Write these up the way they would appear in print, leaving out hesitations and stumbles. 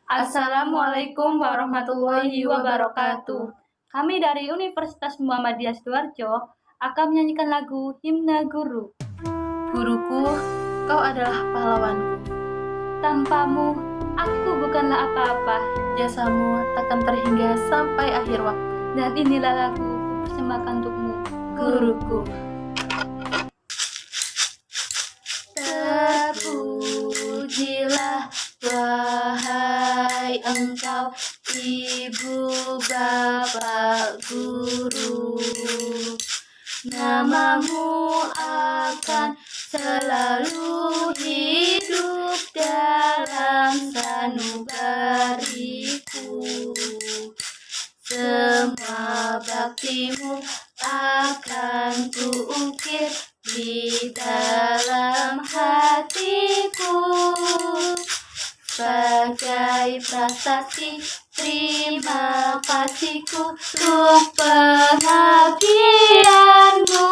Assalamualaikum warahmatullahi wabarakatuh. Kami dari Universitas Muhammadiyah Sidoarjo akan menyanyikan lagu Himne Guru. Guruku, kau adalah pahlawanku. Tanpamu, aku bukanlah apa-apa. Jasamu takkan terhingga sampai akhir waktu. Dan inilah lagu persembahkan untukmu, Guruku. Terpujilah wahai engkau, ibu bapak guru. Namamu akan selalu hidup dalam sanubariku. Semua baktimu akan kuukir di dalam hatiku. Sebagai prasasti terima kasihku untuk pengabdianmu.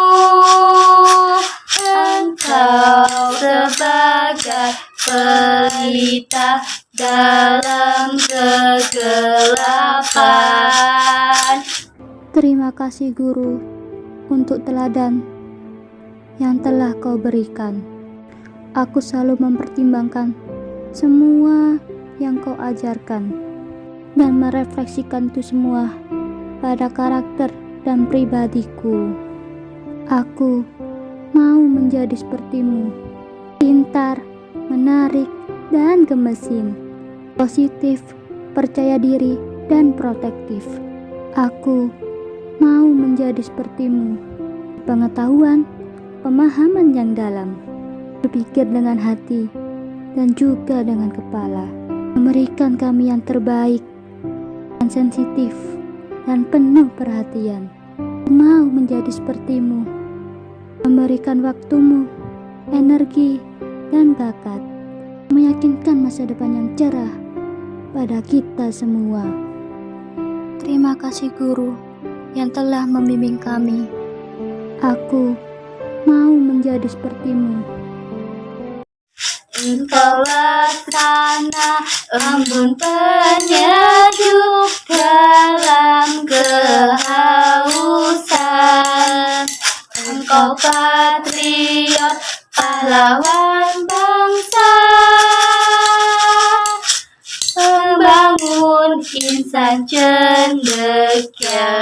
Engkau sebagai pelita dalam kegelapan. Terima kasih guru untuk teladan yang telah kau berikan. Aku selalu mempertimbangkan semua yang kau ajarkan dan merefleksikan itu semua pada karakter dan pribadiku. Aku mau menjadi sepertimu, pintar, menarik, dan gemesin, positif, percaya diri, dan protektif. Aku mau menjadi sepertimu, pengetahuan, pemahaman yang dalam, berpikir dengan hati, dan juga dengan kepala, memberikan kami yang terbaik, dan sensitif, dan penuh perhatian. Mau menjadi sepertimu, memberikan waktumu, energi, dan bakat, meyakinkan masa depan yang cerah pada kita semua. Terima kasih guru yang telah membimbing kami. Aku mau menjadi sepertimu. Engkaulah tanah embun penyejuk dalam kehausan. Engkau patriot, pahlawan bangsa, membangun insan cendekia.